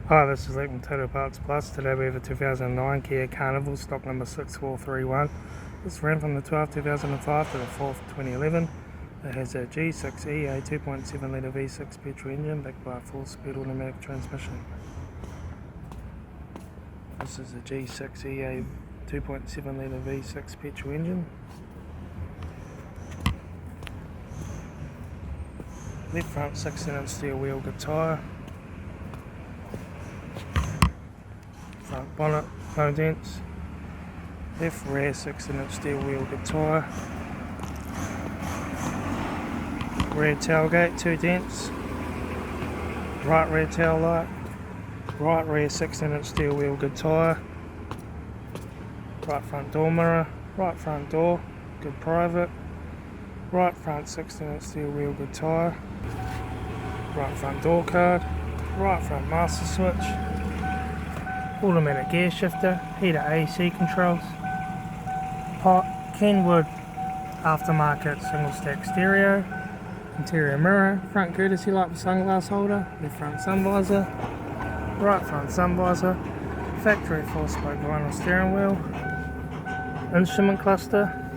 Hi, this is Litre Total Parts Plus. Today we have a 2009 Kia Carnival, stock number 6431. This ran from the 12th 2005 to the 4th 2011. It has a G6E, a 2.7 litre V6 petrol engine backed by a 4-speed automatic transmission. This is a G6E, a 2.7 litre V6 petrol engine. Left front 16-inch steel wheel good tyre. Front bonnet, no dents. Left rear 16-inch steel wheel good tyre. Rear tailgate, 2 dents. Right rear tail light. Right rear 16-inch steel wheel good tyre. Right front door mirror. Right front door, good private. Right front 16-inch steel wheel good tyre. Right front door card. Right front master switch. Automatic gear shifter, heater AC controls, Kenwood aftermarket single stack stereo, interior mirror, front courtesy light with sunglass holder, left front sun visor, right front sun visor, factory 4-spoke vinyl steering wheel, instrument cluster,